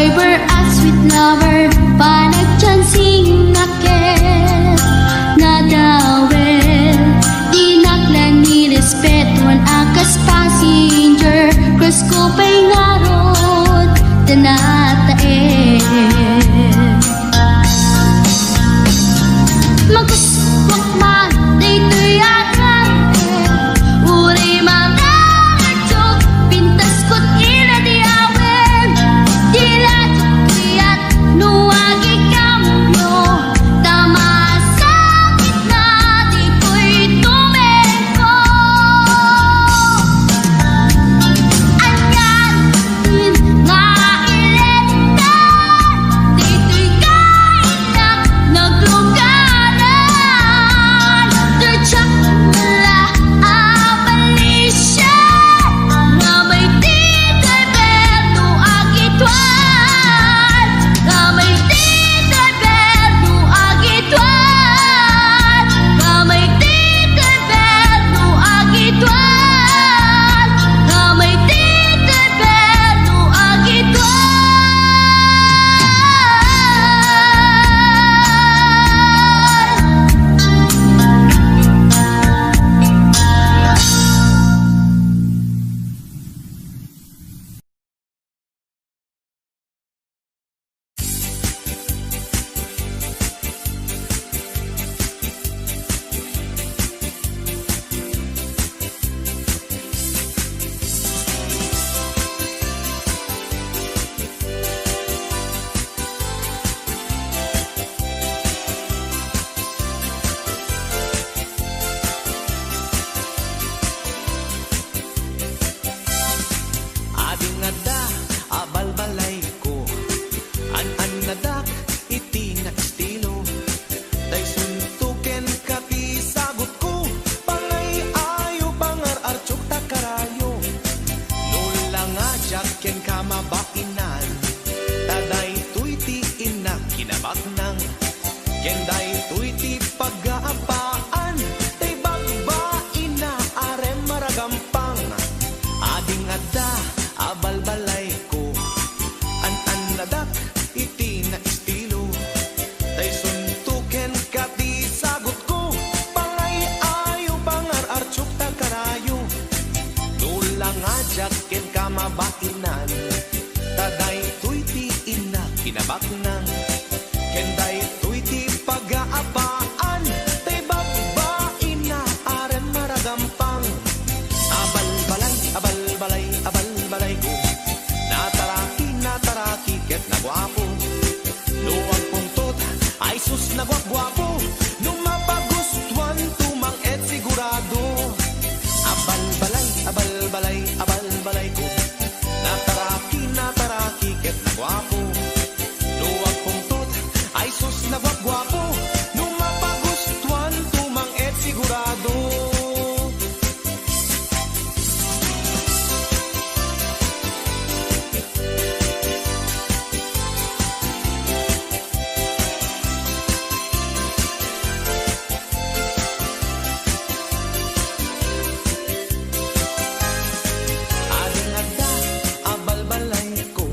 forever as sweet lover, panagchansing nakit na dawel. Dinaklan ni respetuan akas passenger, cross ko pa'y ngarot, tanatae. Magkuswak man, dito'y akan, uray mga nagsok, pintas ko't ina di awen, dilat kiyat nuwagi kamyo, tama sakit na di ko'y tumeko. Anyan din nga ileta, dito'y kainak nagluganan, tertsak mula abalisya, nga may tito'y berno agitwan, nga may tito'y berno agitwan, nga may tito'y berno agitwan, nga may tito'y berno agitwan. Ading nada, abalbalay ko, an nadak, iti na estilo. Day suntuken kati sagot ko, pangay ayo pangar archok takarayo. Nula nga jakken kamabainan, taday tuiti inak kinabak nang, kenday tuiti pag-aapaan, tay bagbain na arem maragampang. Ading ada, abalbalay ko, an nadak, iti na estilo. Tay suntuken kati sagot ko, pangay ayo pangar archok takarayo. Nula nga jakken kamabainan, taday tuiti ina kinabak nang, kenday tuiti pag-aapaan, tay bagbain na aren maragampang. Abalbalay, abalbalay, abalbalay ko, nataraki, ket nagwapo. Luwag pungtot, ay sus nagwagwapo, numapagustuhan tumang et sigurado. Abalbalay, abalbalay, abalbalay ko, nataraki, ket nagwapo. Luwag pungtot, ay sus nagwagwapo, numapagustuhan tumang et sigurado. Ading ada, abalbalay ko,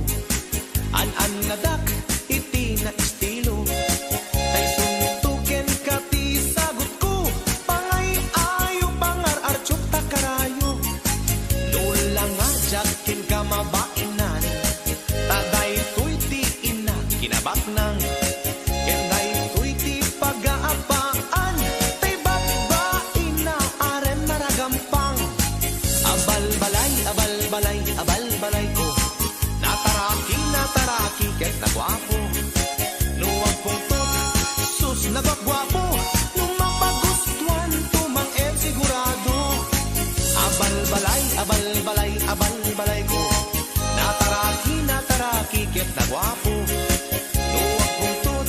an nadak, iti na estilo. Tay suntuken kati sagot ko, pangay ayo pangar archok takarayo. Nula nga jakken kamabainan, taday tuiti ina kinabak nang, kenday tuiti pag-aapaan, tay bagbain na aren maragampang. Abalbalay, abalbalay, abalbalay ko, nataraki, ket nagwapo. Nuwag pungtot, sus nagwagwapo, numapagustuhan tumang et sigurado. Abalbalay, abalbalay, abalbalay ko, nataraki, ket nagwapo. Nuwag pungtot,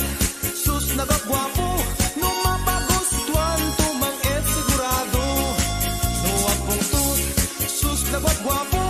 sus nagwagwapo, numapagustuhan tumang et sigurado. Nuwag pungtot, sus nagwagwapo,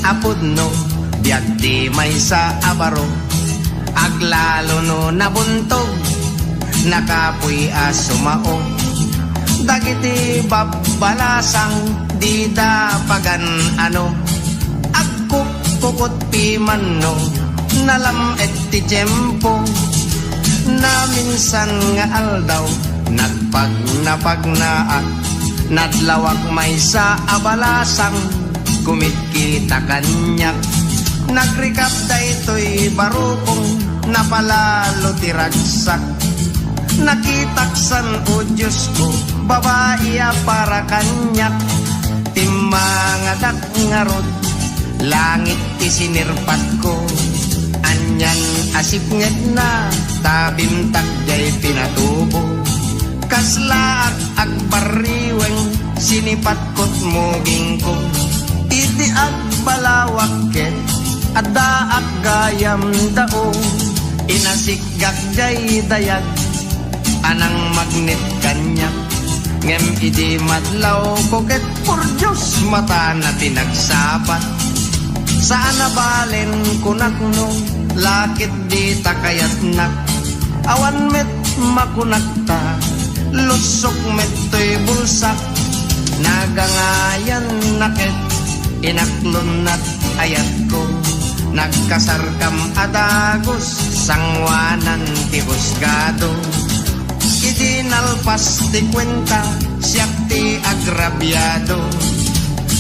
apod no, biyag di may sa abaro. Aglalo no nabuntog, nakapoy asumao. Dagiti babalasang, di da pagan ano. Agkuk kukot piman no, nalam et ti tiyempo. Na minsan nga aldaw, nagpagnaat, nadlawak may sa abalasang, kumikita kanyak. Nagrikap da ito'y barukong, napalalo tiragsak. Nakitaksan o Diyos ko, babae para kanyak. Timangadak nga rod, langit isinirpat ko. Anyan asipnget na, tabimtak jay pinatubo. Kasla agbariweng, sinipat ko't muging ko. Iti agbalawak adda gayam dao. Inasigak jay dayag, anang magnet kanyak. Ngem idi madlaw koket, por Diyos mata na tinagsapat. Saan nabalen kunak no, lakit di takayat nak. Awan met makunakta, lusok met to'y bulsak. Nagangayan nakit, inaklunat ayat ko. Nagkasarkam adagos, sangwanan ti husgado. Idinalpas ti kwenta, siyak ti agrabyado.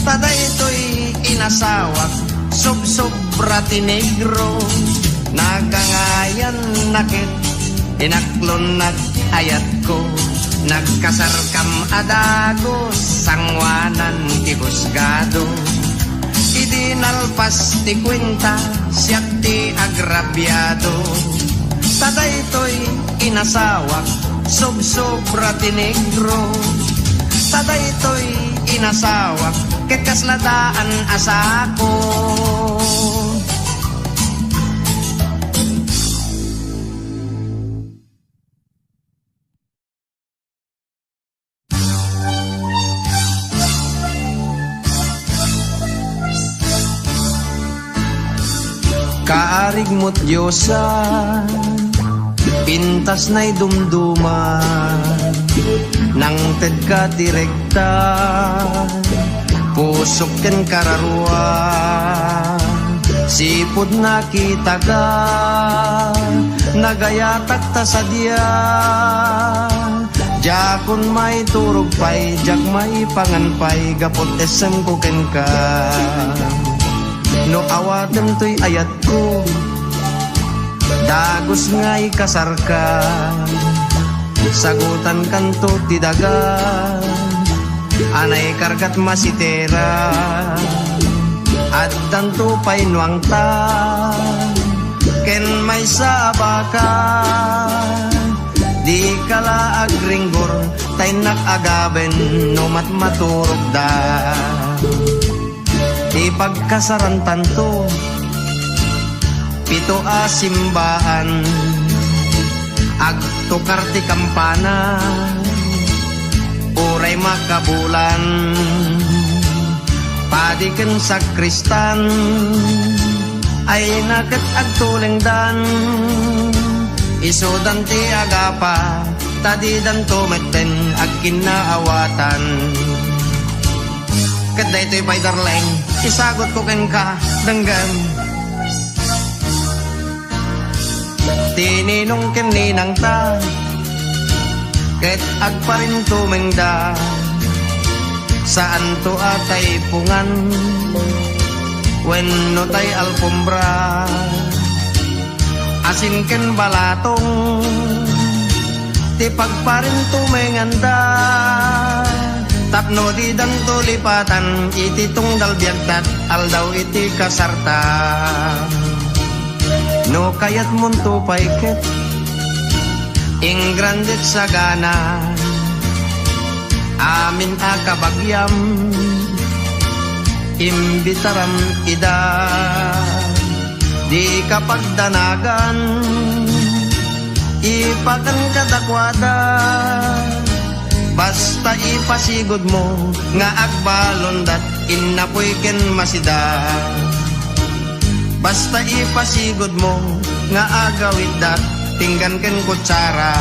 Tada ito'y inasawak, sobra ti negro. Nagangayan nakit, inaklunat ayat ko. Nagkasarkam adagos, sangwanan ti husgado. Idinalpas ti kwenta, siyak ti agrabyado. Tada ito'y inasawak, sobra ti negro. Tada ito'y inasawak, ket kasladaan asako. Kaarig mo't Diyosan, pintas na'y dumduman, nang ted ka direkta, pusok ken kararuan. Sipod nakita ka, nagayatak ta sa diya. Jakon may turog pay, jak may panganpay, gapot esem ko ken ka. No awatem to'y ayat ko, dagos nga'y kasarka. Sagutan kanto ti daga, anay kargat masitera. At tanto pa'y nuang ta, ken may sabaka. Di kala agringgor, tay nakagaben, no matmaturog da. Ipagkasaran tanto, pito simbahan, agtukar ti kampana, uray makabulan, padiken sakristan, ay naket agtulengdan. Isudan ti agapa, tadidan tumeten agkinaawatan. Ket daytoy pay darleng, isagot ko ken ka denggan. Tininong ken ninang ta, ket agparin tumengda. Saan to atay pungan, wenno tay alpombra. Asin ken balatong, ti pagparin tumenganda. Tapno di dang tulipatan, iti tunggal biagtat, aldaw iti kasarta. No kayat munto paiket, ing grandet sagana. Amin akabagyam, imbitaram ida. Di kapagdanagan, ipagan kadakwada. Basta ipasigod mo, nga agbalondat, inapoy ken masida. Basta ipasigod mo nga agawid dat tinggan ken kutsara.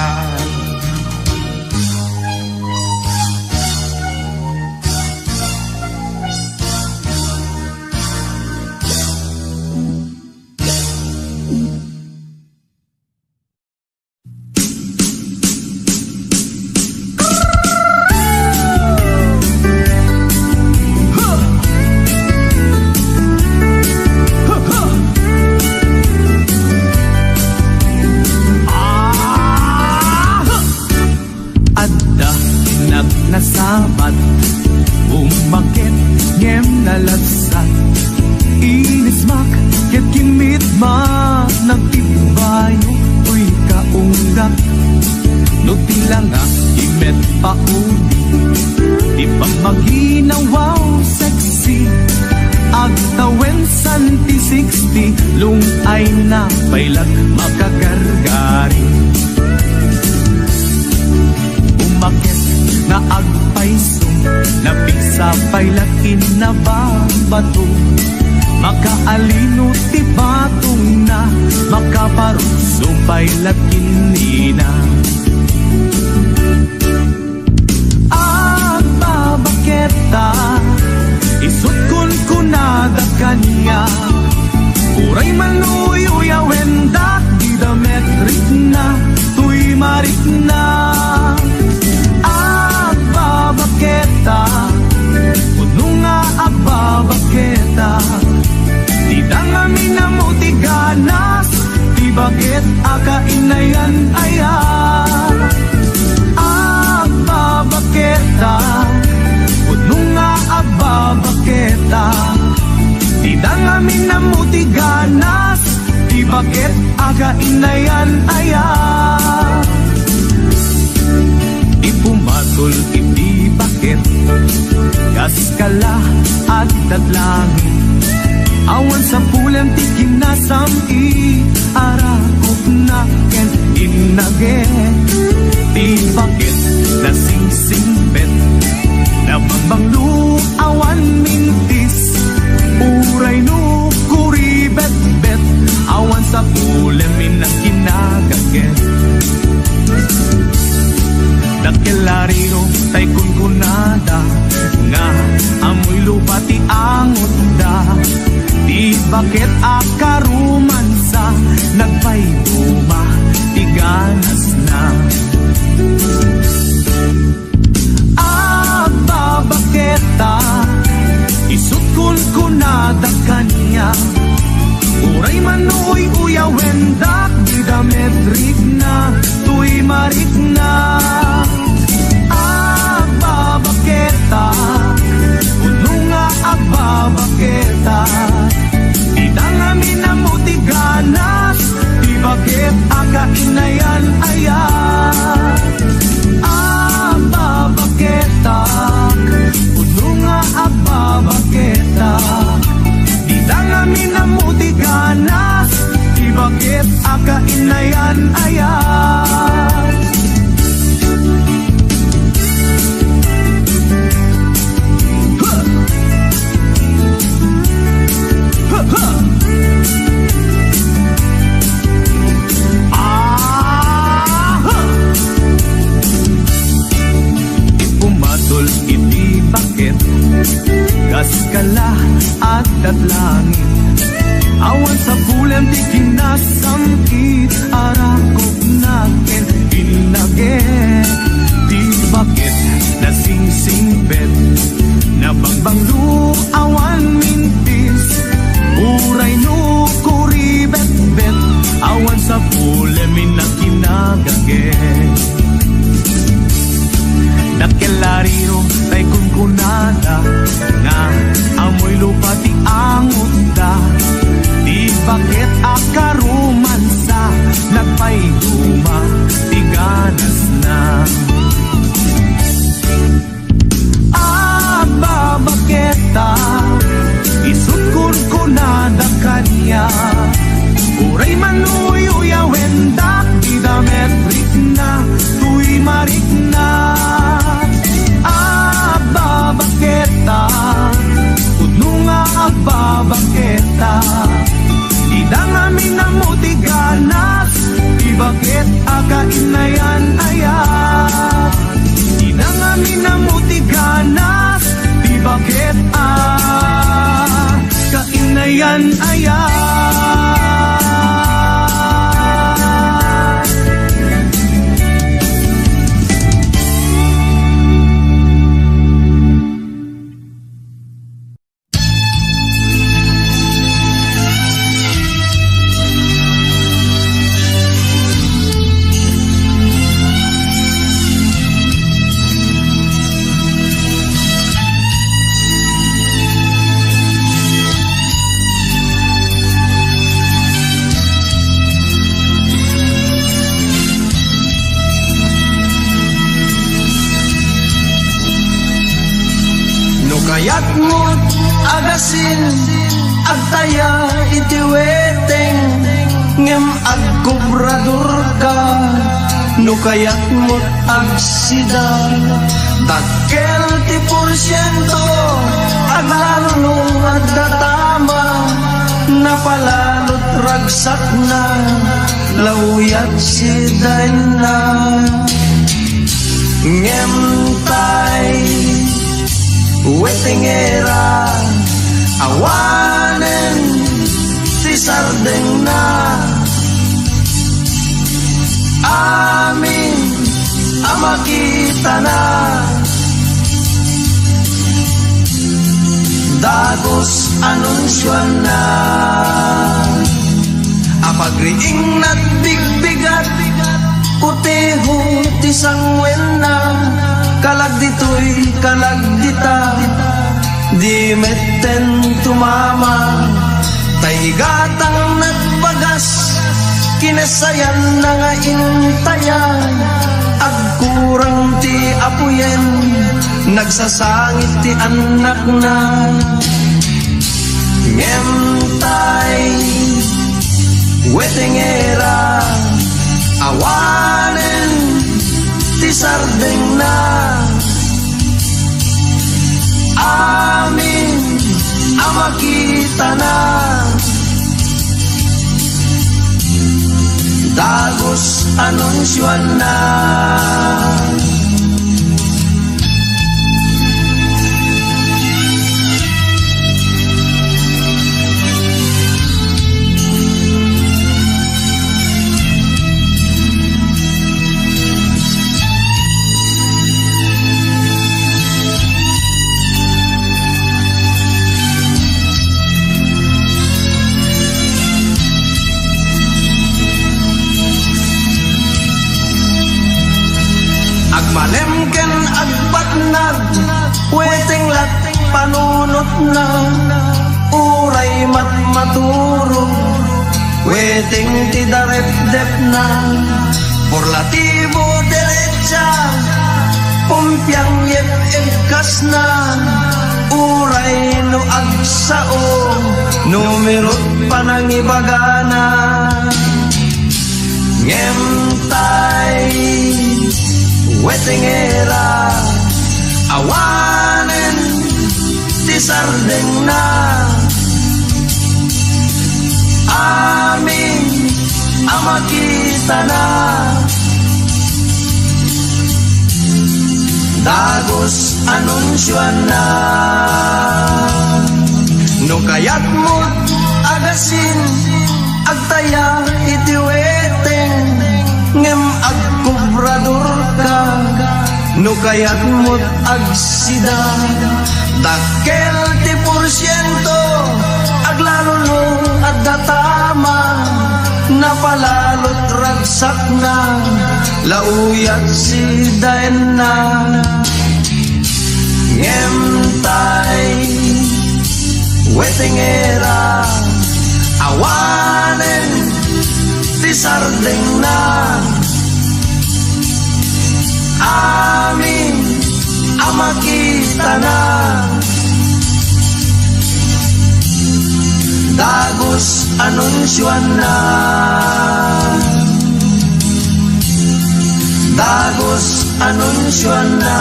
Nasabat, umakit, ngem nalagsat. Inismak, ket kimitma, nagtibayo, uy kaunggak. No tila nga, imet pauli, di pa maginawaw sexy. Agtawen santi 60, lungay na pailat makagargari. Umakit na agpaisong napigsa pailakin na babato. Makaalino ti batong na makaparuso pailakin nina. Ang babaketa isut kun kunada kanya. Uray manuyoya wendak di dametrik na tuy marik na. Babaketa, puno nga agbabaketa. Di dangami na mo ti ganas, di bakit akainayan aya. Agbabaketa, puno nga agbabaketa. Di dangami na mo ti ganas, di bakit akainayan aya. Pumatol iti bakit kaskala at tatlangin. Awan sa pulang ti kinasam arakop na ken inage. Ti bakit na sing-singbet na bangbanglu awan mintis. Uray no kuribet-bet awan sa pulang minang kinagaget. Dakelariro tay kunkunada nga amoy lupa ti angot da. Di bakit akarumansa nagpayduma ti ganas na. Agbabaketa isut kunkunada kanya. Uray manuy uyawendak di dametrik na tuy marik na. Agbabaketa, puno nga agbabaketa. Di dangami na mo ti ganas, di bakit akainayan aya. Agbabaketa, puno nga agbabaketa. Di dangami na mo ti ganas, di bakit akainayan aya. Ipumatol iti bakit kaskala at datlangin. Awan sa pulang di kinasamkit arakop na ken inage. Di bakit na sing-singbet na bangbanglu awan mintis. Uray no kuribet-bet awan sa pulang minang kinagaget. Dakelariro tay kunkunada nga amoy lupa ti angot da. Di bakit akarumansa nagpayduma ti ganas na. Agbabaketa isut kunkunada kanya. Uray manuy uyawendak di dametrik na. kayat mo't agasin agtaya iti weteng ngem agkobrador ka no kayat mo't agsida dakkel ti porsyento aglalong at datama napalalot ragsak na lauyat si na ngem tay wetengera awanen ti sardeng na amin amakita na dagos anunsyon na apagriing na't bigbigat kuteho ti sangwen na kalag dito'y kalag dita di metten tumama taygatang nagbagas kinasayan na nga intayan agkurang ti apuyen nagsasangit ti anak na ngentay wetengera awanen ti sardeng na amin amakita na dagos anunsyon na malemken agbatnag weteng lat panunot na uray matmaturo weteng tidarep-dep na porlatibo derecha pumpyang yep egkas na uray no agsao numerot panangibagana ngemtay wetengera awanen ti sardeng na amin amakita na dagos anunsyon na no kayat mo't agasin agtaya iti weteng ngem agkobrador ka no kayat mo't agsida dakkel ti porsyento aglalulo at datama napalalot ragsak na lauyat si na ngem tay wetengera awanen ti sardeng na amin amakita na dagos anunsyon na dagos anunsyon na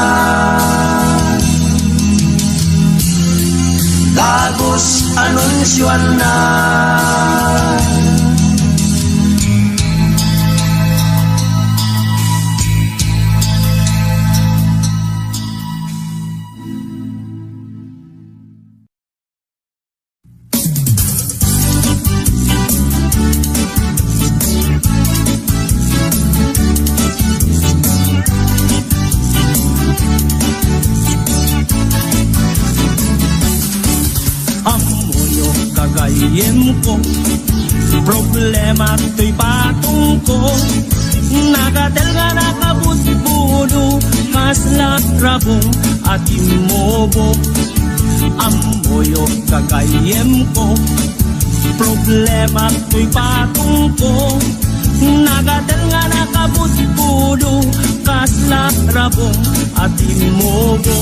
dagos anunsyon na kagayem ko problema to'y patong ko nagatel nga nakabusbudo kasla rabong at imobo amoyo kagayem ko problema to'y patong ko nagatel nga nakabusbudo kasla rabong at imobo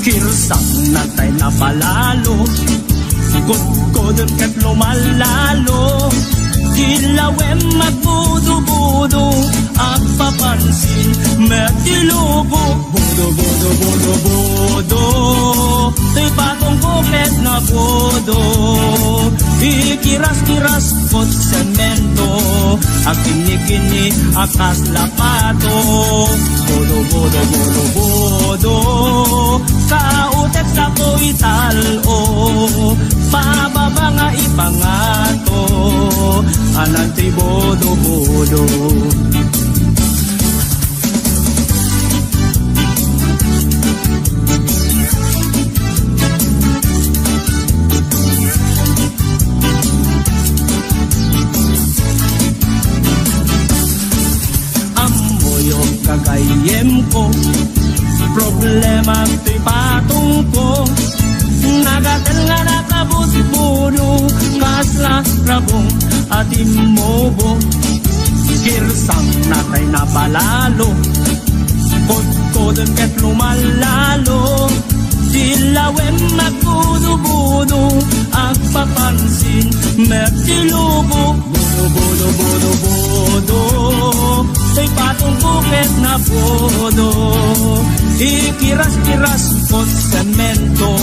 Kirsak na tay napalalo, kudkudon kat lumalalo. Dilawem magbudo-budo, agpapansin, metilubo. Budo, tay patong kupet na budo. Ikiras-kiras kot semento, akini-kini akas lapato. Budo, kautek sa ko'y talo, pababa nga ipangato, ananti bodo. Kagayem ko, problema to'y patong ko. Nagatal nga nakabut-budo, kasla rabong at imobo. Kirsang natay napalalo, kudkudon ket lumalalo. Dilawem magbudo-budo, agpapansin, metilubo. Budo, tay patong bukit na bodo. Ikiras-kiras kot semento,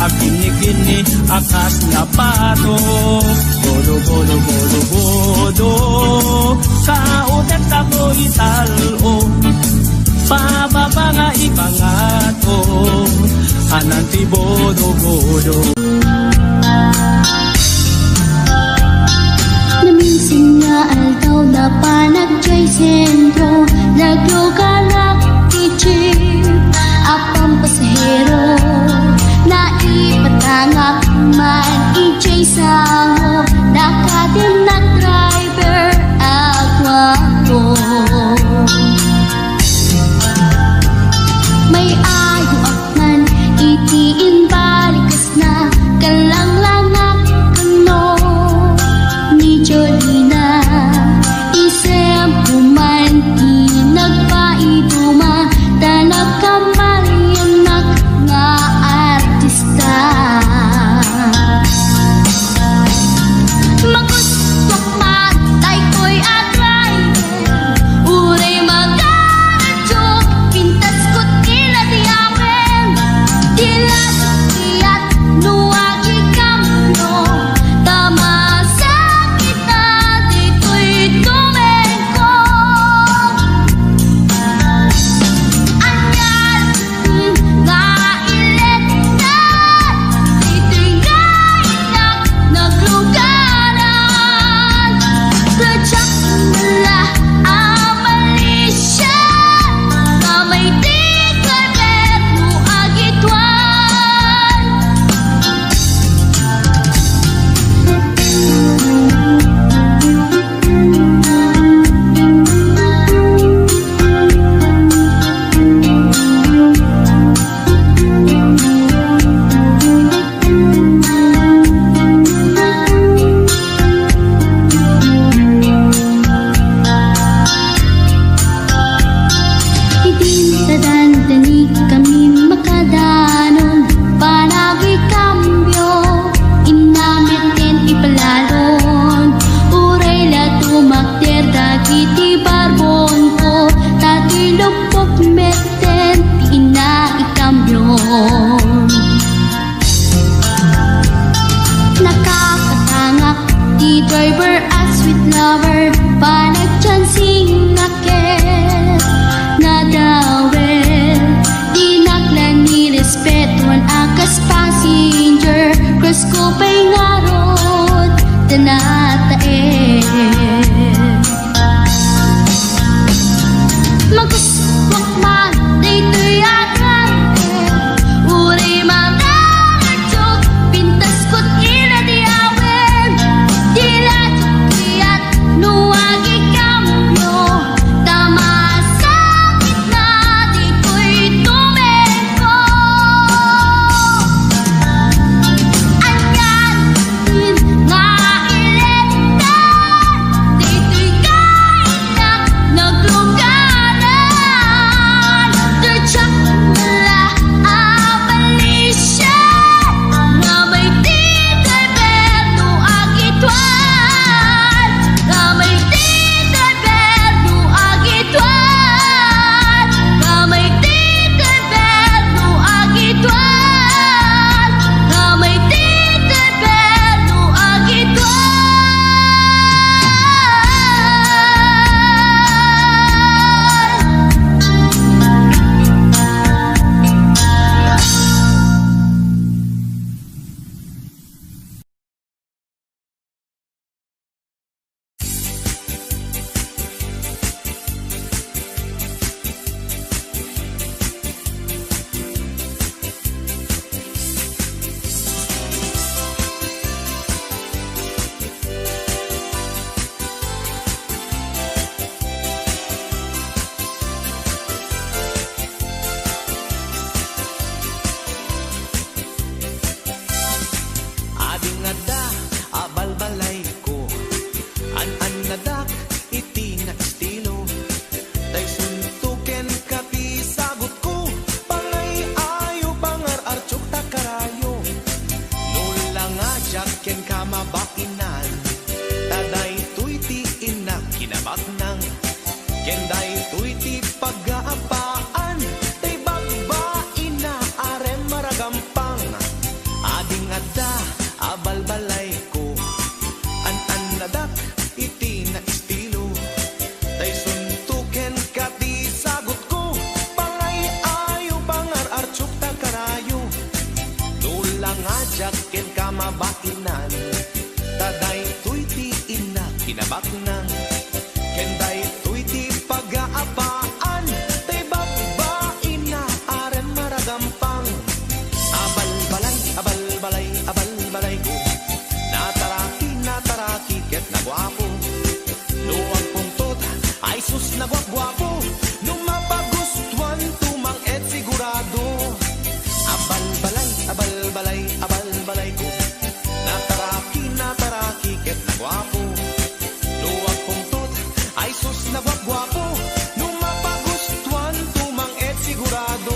akini-kini akas na pato. Bodo, kautek ako italo, pababa nga ipangato, ananti bodo. Naminsin nga aldaw na panagjay sentro, naglugalak i-jeep, apang pasahero, naipatangak man i-jay sango, nakadim na driver agwapo. May ayo akman itiin balikas na kalang-langak kano ni Jolina. Isem kuman nagpaiduma, tanag kamalianak nga artista. Magustok matay ko'y atray, uray mag-aradyo, pintas ko't kinatiyawen. Dilat-iyat nuwagi kamno, tama sa kita dito'y tumengko. Anyal nga ilet na, dito'y gainak naglugaran. Tadyak nila amalisya, kamay di karpet no agitwan. Idinadandani kami makadanon, panagi kambyo, inamitin ipalalon. Uray la tumakder dagiti barbon ko, tati lupok meten, di na ikambyon. Nakakatangak di driver at sweet lover, panagchansing akit nadawel. Di naklan ni respetuan akas passenger, cross ko pa'y ngarot tanatae. Maguswak man dito'y atrante, uray mag-aradyo, pintas ko't inadiyawen. Dilat-iyat nuwagi kamno, tama sa gitna dito'y tumengko. Anyal nga ilet na, dito'y kainak naglugaran. Tadyak Kenday tuy ti pag-aapaan, tay bagbain na arem maragampang. Ading adda, abalbalay ko, an nadak, iti na estilo. Tay suntuken ka ti sagot ko, pangay ayo pangar-archuk ta karayo. Dulang ajak ken ka mabainan, taday tuy ti ina kinabaknang. Kenday tuy ti pag-aapaan, tay bagbain na aren maragampang. Abalbalay, abalbalay ko, nataraki, ket nagwapo. Luwag pungtot, ay sus nagwagwapo, numapagustuhan tumang et sigurado. Abalbalay ko, nataraki, ket nagwapo. Luwag pungtot, ay sus nagwagwapo, numapagustuhan tumang et sigurado.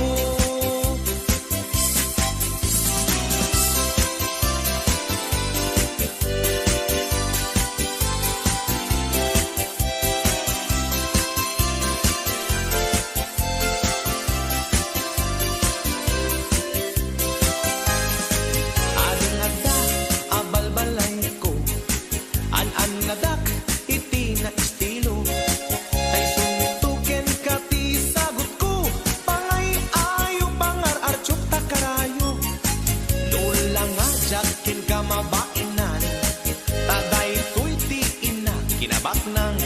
Ading adda, abalbalay ko, an nadak, iti na estilo. Tay suntuken ka ti sagot ko, pangay ayo pangar-archuk ta karayo. Lulang ajak ken ka mabainan, taday tuy ti ina kinabaknang.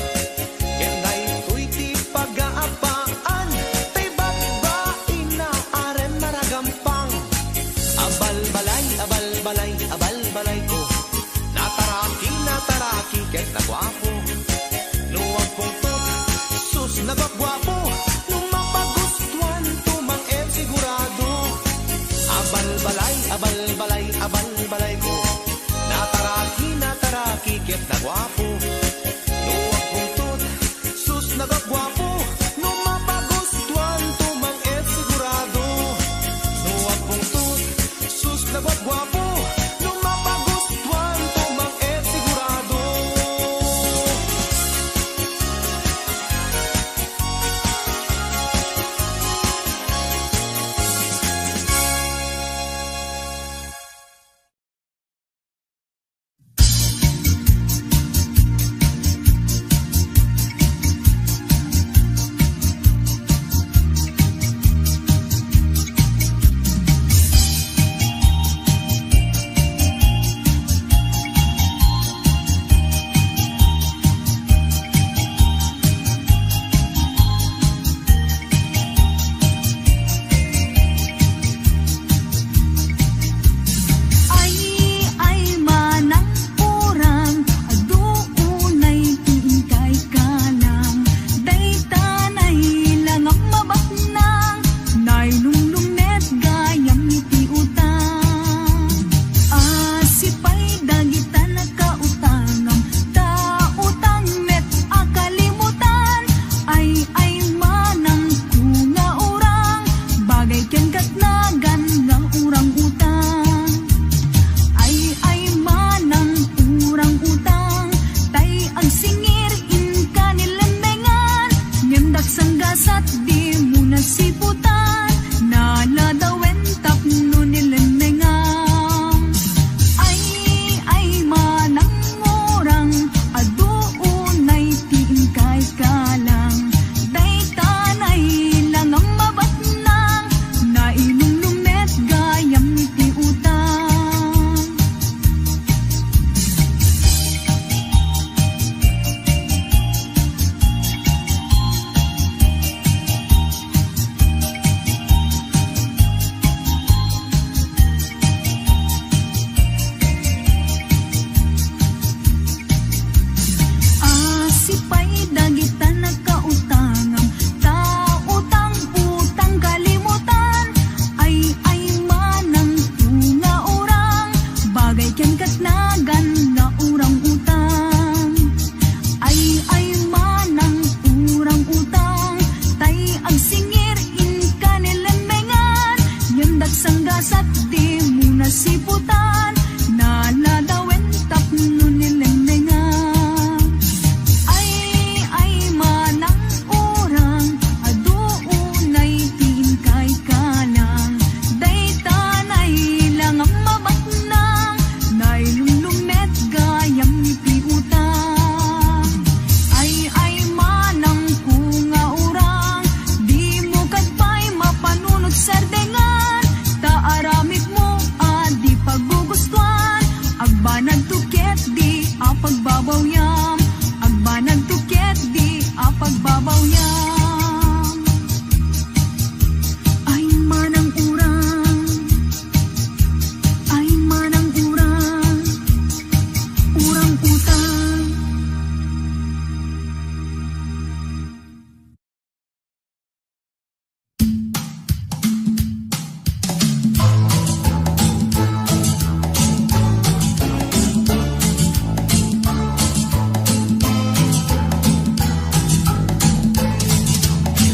Kenday tuy ti pag-aapaan, tay bagbain na aren maragampang. Abalbalay ko, nataraki, ket nagwapo. Luwag pungtot, sus nagwagwapo, numapagustuhan tumang et sigurado. Abalbalay ko, nataraki, ket nagwapo. Luwag pungtot, sus nagwagwapo, numapagustuhan tumang et sigurado. Luwag pungtot, sus nagwagwapo, numapagustuhan tumang et sigurado. Ay manang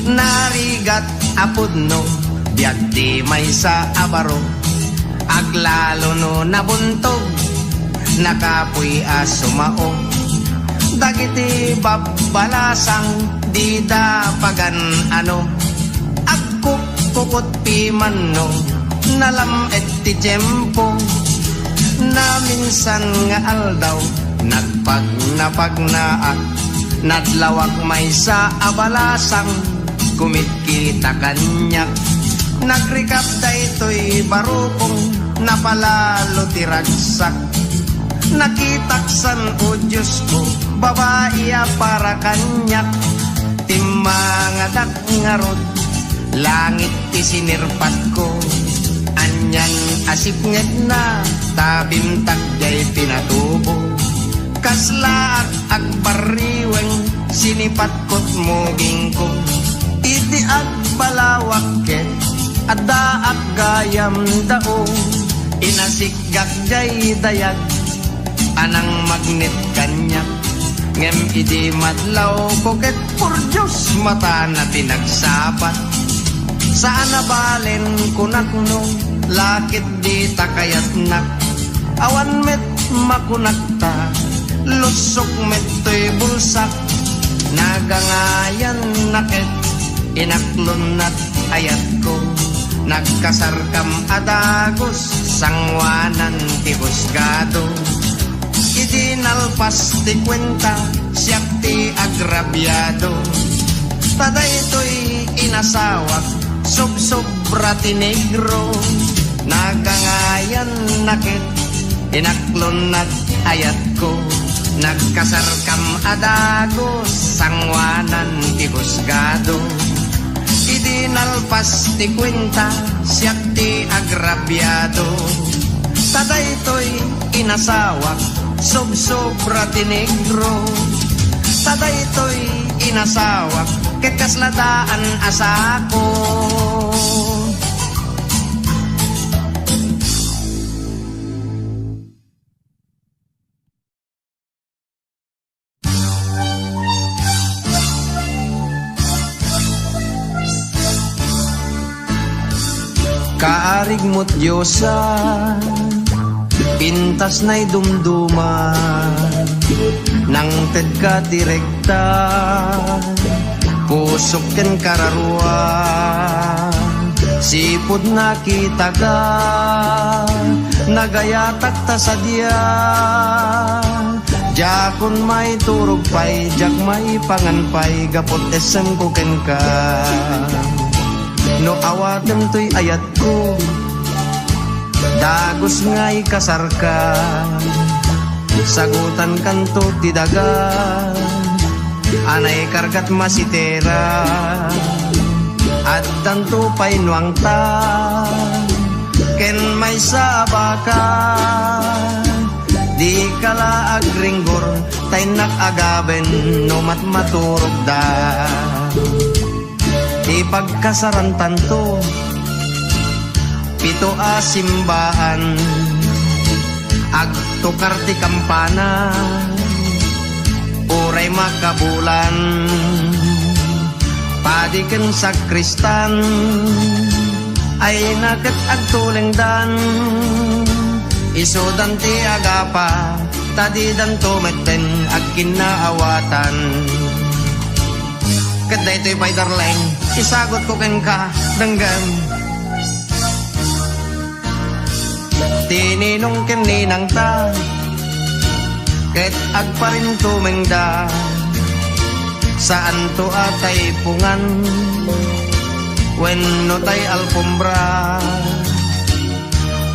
Narigat apod no, biag di may sa abaro. Aglalo no nabuntog, nakapoy asumao. Dagiti babalasang, di da pagan ano. Agkukukot piman no, nalam et ti tiyempo. Na minsan nga aldaw, nagpagnaak, nadlawak may sa abalasang, kumikita kanyak. Nagrikap da ito'y barupong, napalalo tiragsak. Nakitaksan o Diyos ko, babae para kanyak. Timangadak nga rod, langit isinirpat ko. Anyan asipnget na, tabimtak jay pinatubo. Kaslaak agpariweng, sinipat ko't muging ko. Iti agbalawak ket, adda aggayam dao. Inasigak jay dayag, anang magnet kanyak. Ngem iti madlaw ko ket por Diyos mata na pinagsapat. Saan na balen kunak no, lakit di takayat nak. Awan met makunakta, lusok met to'y bulsak. Nagangayan nakit, inaklon at ayat ko. Nagkasarkam adagos, sangwanan ti husgado. Idinalpas ti kwenta, siyak ti agrabyado. Taday to'y inasawak, sobra ti negro. Nagangayan nakit, inaklon at ayat ko. Nagkasarkam adagos, sangwanan ti husgado. Idinalpas ti kwenta, siyak ti agrabyado. Taday to'y inasawak, sobra ti negro. Taday to'y inasawak, ket kasladaan asako. Kaarig mo't Diyosa, pintas na'y dumduma, nang ted ka direkta, pusok ken kararua. Sipod nakita ka, nagayatak ta sadya. Jakon may turog pay, jak may panganpay, gapot esem ko ken ka. No awatem to'y ayat ko, dagos nga'y kasarka. Sagutan kanto ti daga, anay kargat masitera. At tanto pa'y nuang ta, ken may sabaka. Di kala agringgor, tay nakagaben, no matmaturog da. Di pagkasaran tanto, pito a simbahan, agtukar ti kampana, uray makabulan, padiken sakristan, ay naket agtulengdan, isodan ti agapa, tadidan tumeten agkinaawatan. Kaday to'y pa'y darleng, isagot ko ken ka, danggan. Tininong ken ninang ta, ket agparin tumengda. Saan to atay pungan, wenno tay alpombra.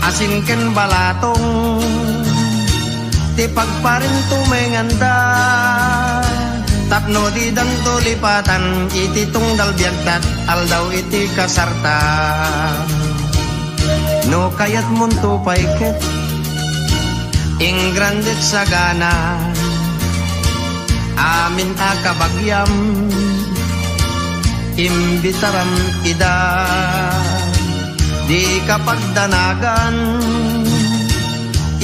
Asin ken balatong, ti pagparin tumenganda. Tapno di dang tulipatan, iti tungdal biagtat, aldaw iti kasarta. No kayat munto paiket, ing grandet sagana, amin akabagyam, imbitaram ida. Di kapagdanagan,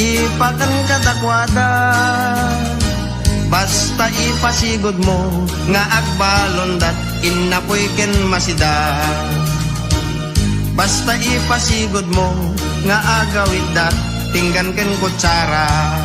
ipakan kadakwada. Basta ipasigod mo nga agbalon dat inapoy ken masida. Basta ipasigod mo nga agawid dat tinggan ken kutsara.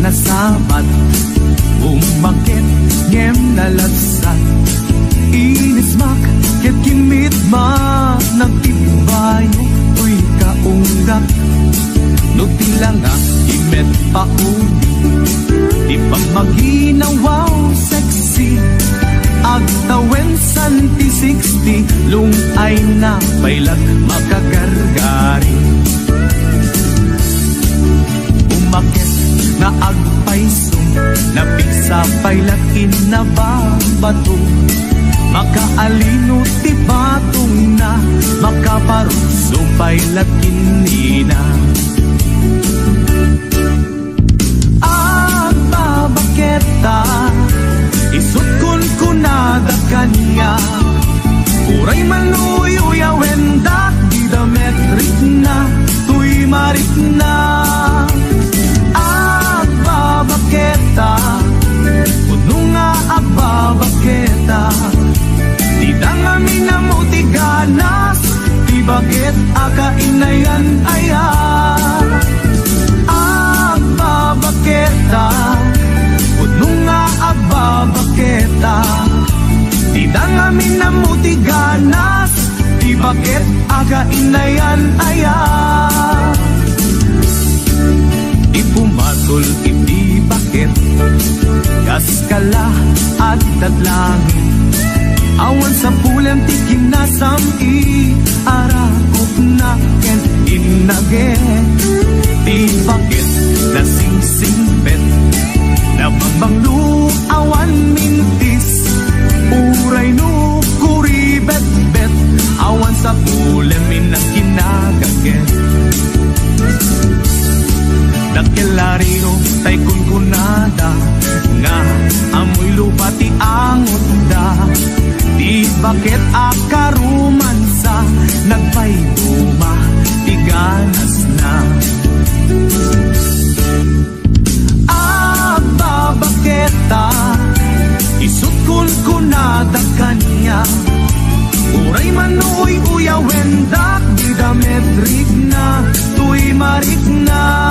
Nasabat, umakit, ngem nalatsat. Inismak, ket kinmitma, nagtibayo, uy kaunggak. No tilanga, imet pauni, di pa maginawaw sexy. Agtawen santi 60, lung ay na pailag makagargari. Umakit, na agpaisong napigsa pailakin na babato. Makaalino ti batong na makaparuso pailakin nina. Agbabaketa isukon kunada kanya. Uray manuyo wendak di dametrik na tuy marik na. Agbabaketa, puno nga agbabaketa. Di dangami na mo ti ganas, di bakit akainayan aya. Agbabaketa, puno nga agbabaketa. Di dangami na mo ti ganas, di bakit akainayan aya. Pumatol iti bakit kaskala at dadlangin. Awan sa pulang ti kinasam arakop na ken inage. Ti bakit na singsingbet na bangbanglu awan mintis. Uray no kuribet-bet awan sa pulang minakinagaget. Dakelariro tay kunkunada nga amoy lupa ti angot da. Di bakit akarumansa nagpayduma ti ganas na. Agbabaketa isut kunkunada kanya. Uray manuoy uyawendak di dametrik na tuy marik na.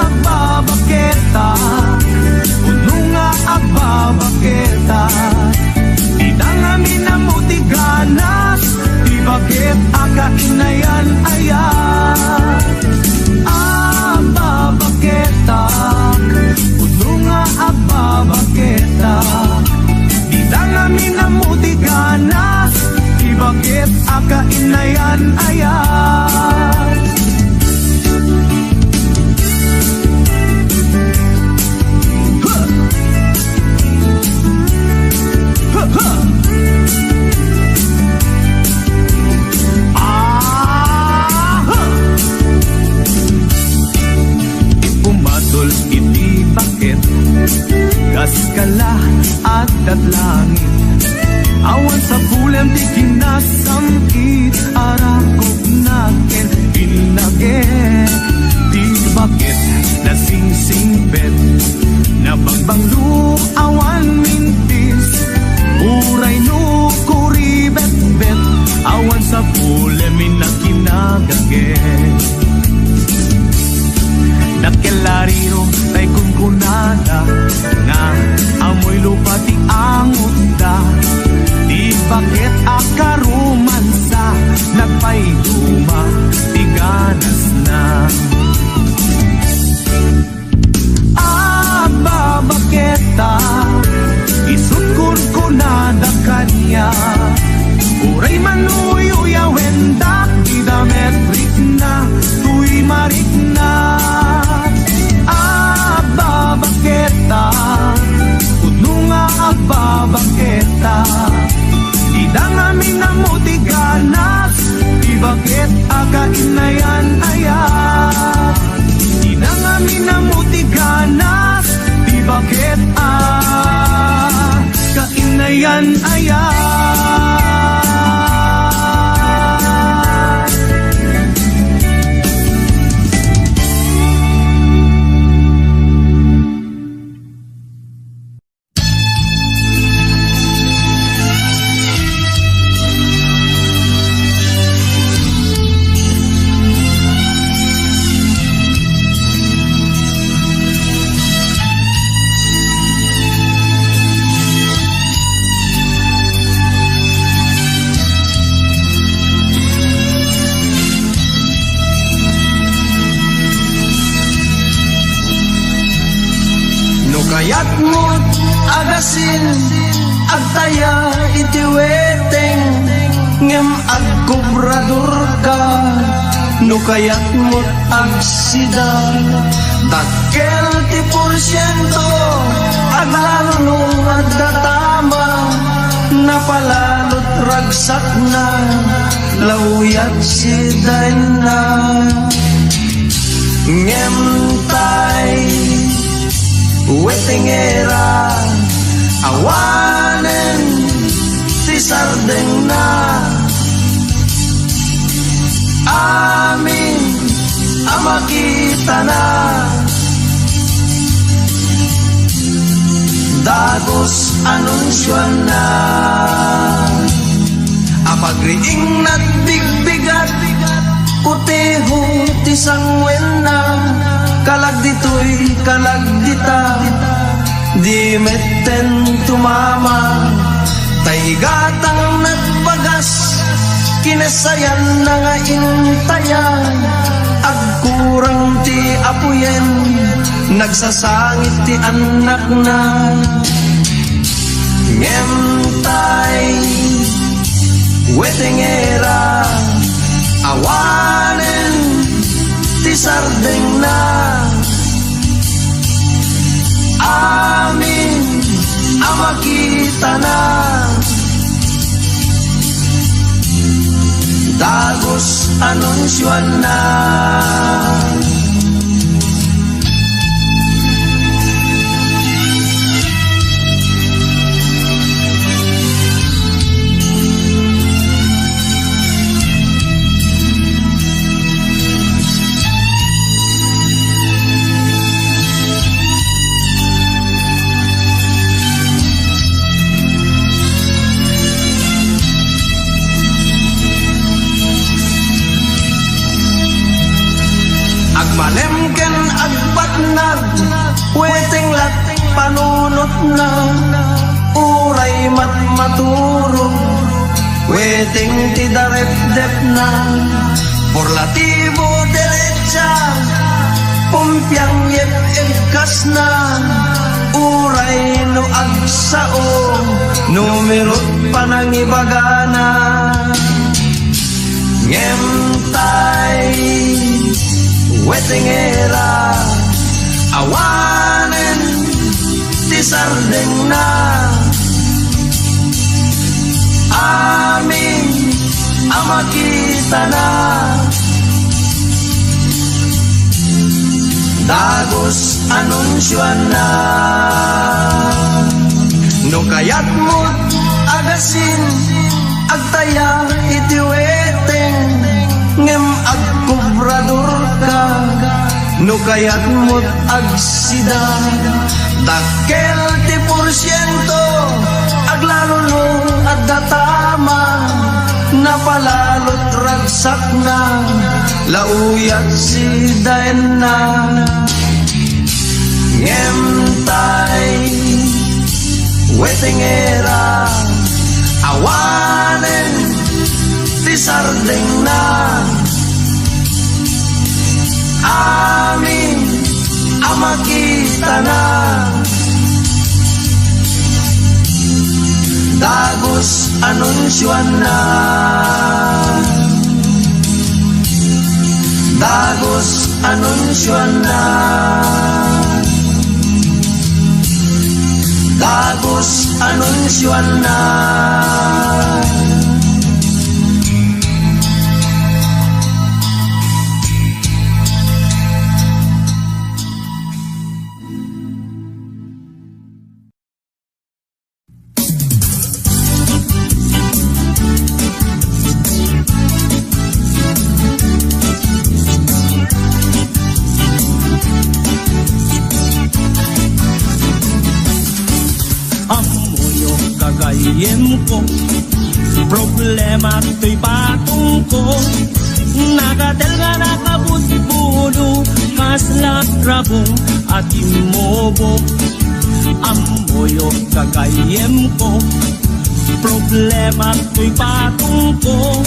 Agbabaketa, puno nga agbabaketa. Di dangami na mo ti ganas, di bakit akainayan aya. Agbabaketa, puno nga agbabaketa. Di dangami na mo ti ganas, di bakit akainayan aya. Ipumatol iti bakit kaskala at datlangin. Awan sa pulang di kinasamkit arakop na ken inage. Di bakit na singsingbet na bangbanglu awan mintis. Uray no kuribet-bet awan sa pulang minakinagaget. Dakelariro tay kunkunada nga amoy lupa ti angot da. Di bakit akarumansa nagpayduma ti ganas na. Agbabaketa isut kunkunada kanya. Uray manuy uyawendak di dametrik na tuy marik na. Agbabaketa, ayan-ayan. No kayat mo't agasin agtaya iti weteng ngem agkubrador ka. No kayat mo't agsida dakkel ti porsyento aglalong agdatama napalalot ragsak na lauyat si na ngem tay wetingera awanen ti sardeng na amin amakita na dagos anunsyon na apagriing nat bigbigat kuteho ti sangwen na kalag dito'y kalag dita di metten tumama taygatang nagbagas kinasayan na nga intayan agkurang ti apuyen nagsasangit ti anak na ngemtay wetengera awanen ti sardeng na amin amakita na dagos anunsyon na agmalemken agbatnag weteng lat panunot na uray matmaturo weteng ti darepdep na porlatibo derecha pumpyang yep egkas na uray no agsao numerot panangibagana ngemtay wetengera awanen ti sardeng na amin amakita na dagos anunsyon na no kayat mo't agasin agtaya iti weteng ngem agkubrador ka no kayat mo't agsida dakkel ti porsyento aglalulong at datama napalalot ragsak na lauyat si na ngemtay wetengera awanen ti sardeng na amin amakita na dagos anunsyon na dagos anunsyon na dagos anunsyon na kagayem ko. Problema to'y patong ko. Nagatel nga nakabudbudo, kaslak rabong at imobo. Amoyo kagayem ko. Problema to'y patong ko.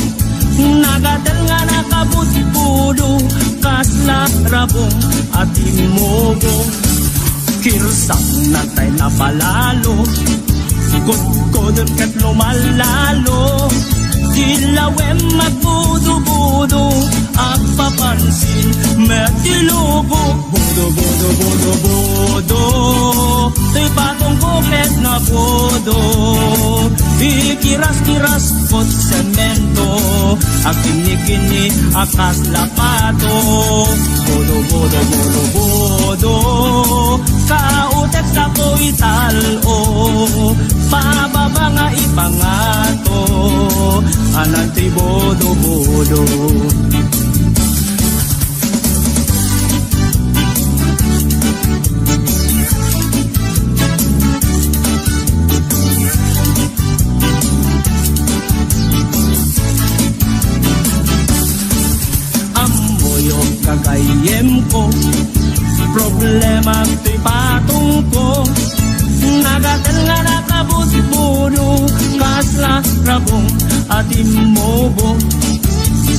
Nagatel nga nakabudbudo, kaslak rabong at imobo. Kirsak na tayo napalalo, gudgodon kat lumalalo. Dilawem magbudo-budo, ang papansin metilugo. Budo, to'y patong bukit na budo. Ikiras-kiras kot semento, ang kini-kini akas lapato. Budo, kautek sa ko'y talo, pababa nga ipangato, ananti bodo. Amoyo kagayem ko, problema to'y patong ko. Nagatel nga nakabudbudo, kasla rabong at imobo.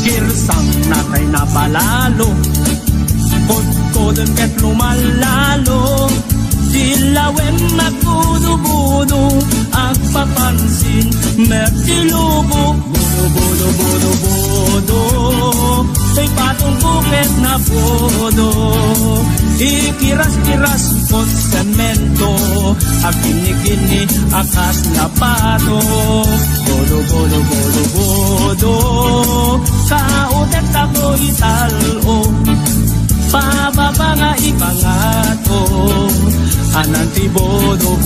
Kirsang natay napalalo, kodkodon ket lumalalo. Dilawem magbudo-budo, ang papansin metilubo. Budo, to'y patong bukit na budo. Ikiras-kiras kot semento, ang kini-kini akas lapato. Bodo, kautek ako'y talo, pababa nga ipangato, ananti bodo.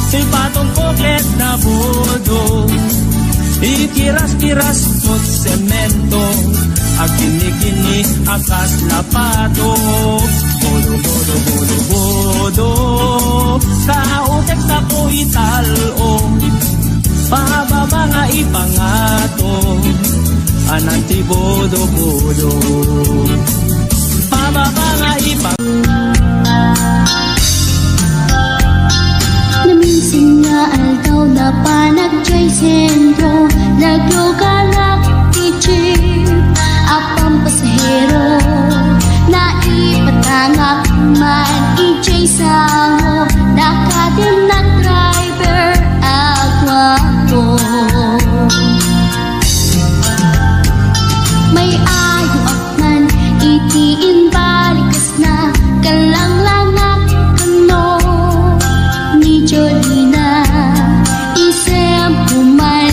Si patong bukit na budo, ikiras-kiras kot semento, ang kini-kini akas lapato. Bodo, kautek na ko'y talo, pababa nga ipangato, ananti bodo. Pababa nga Naminsan nga aldaw na panagtray sentro, naglugalak jeep, apang pasahero, naipatangak man ijay sango, nakadim na driver agwapo. May ayo akman itiin balikas na kalanglangat kano ni Jolina, isem puman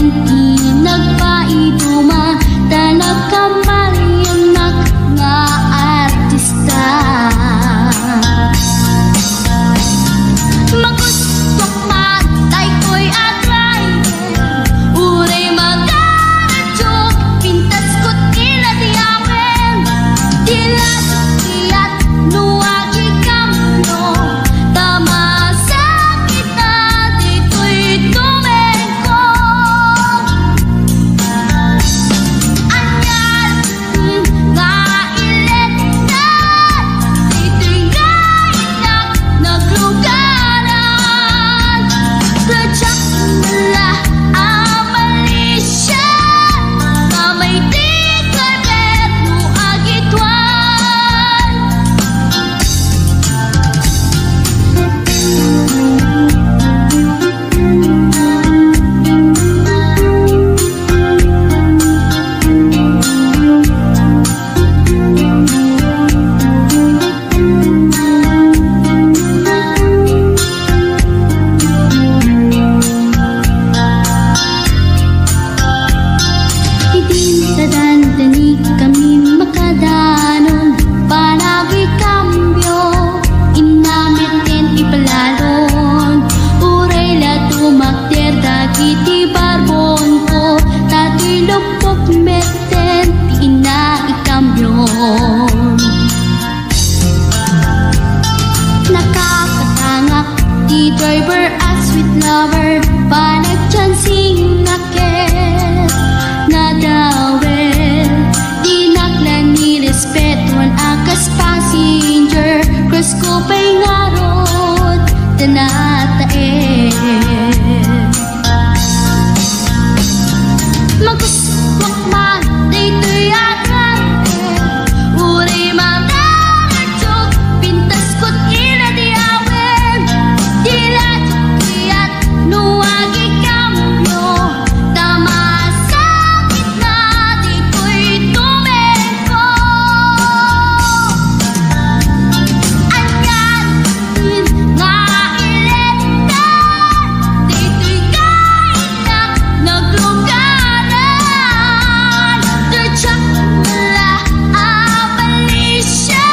lover, panagchansing nakit na dawel. Dinaklan ni respeton akas passenger, cross ko pa'y ngarot, tanatae. Magkuswak man, dito'y akan, uray mga radyok, pintas ko't ina di awen, dilat kiyat nuwagi kamyo, tama sakit na dito'y tumeko. Anyan, nga ileta, dito'y kainak nagluganan, tertsak mula abalisya,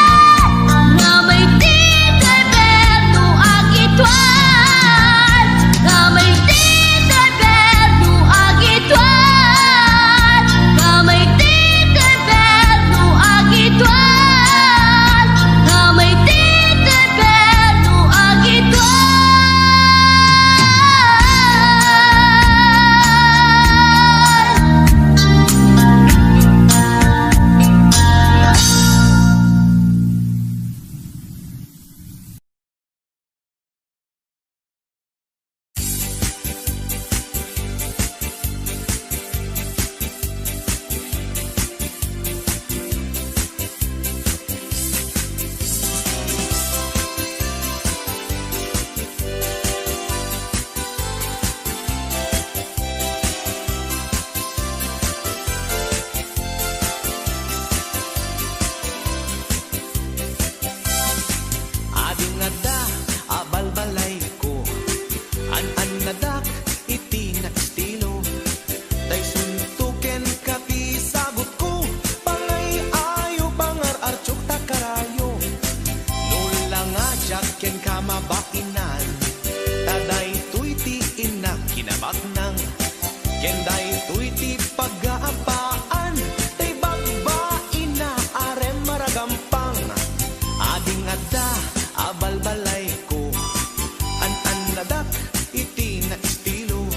nga may tito'y berno agitwan, nga may tito'y berno agitwan, nga may tito'y berno agitwan, nga may tito'y berno agitwan. Ading nada, abalbalay ko. An nadak, iti na estilo. Tay suntuken kati sagot ko. Pangay ayo, pangar archok takarayo. Nula nga jaken kamabainan. Taday tuiti inak kinabak nang. Kenday tuiti pag-aapaan. Tay bagbain na arem maragampang. Ading ada, abalbalay ko. An nadak, iti na estilo.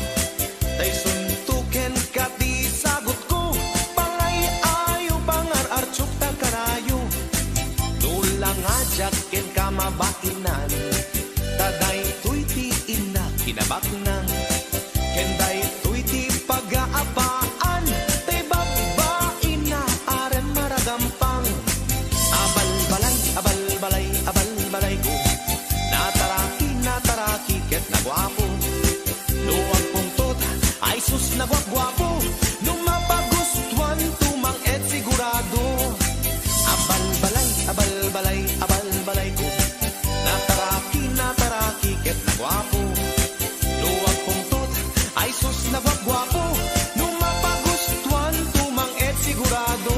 Tay suntuken kati sagot ko. Pangay ayo, pangar archok takarayo. Tulang ajak ken kamabainan. Taday tuiti ina kinabak nang. Kenday tuiti pag-aapaan. Tay bagbain na aren maragampang. Abalbalay, abalbalay, abalbalay ko. Nataraki, ket na gwapo. Luwag pungtot, ay sus na gwapo. Numapagustuhan, tumang et sigurado. Abalbalay, abalbalay, abalbalay ko. Nataraki, ket na gwapo. Luwag pungtot, ay sus na gwapo. Numapagustuhan, tumang et sigurado.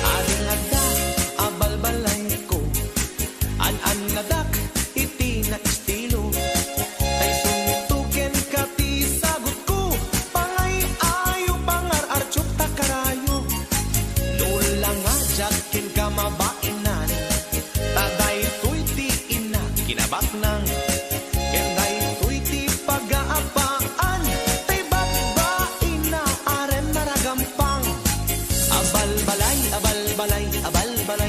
Ading nada, abalbalay ko. An nadak, iti na estilo. Tay suntuken kati sagot ko. Pangay ayo, pangar archok takarayo. Nulang ajak ken kamabainan. Taday tuiti ina kinabak nang. Kenday tuiti pag-aapaan. Tay bagbain na aren maragampang. Abalbalay, abalbalay, abalbalay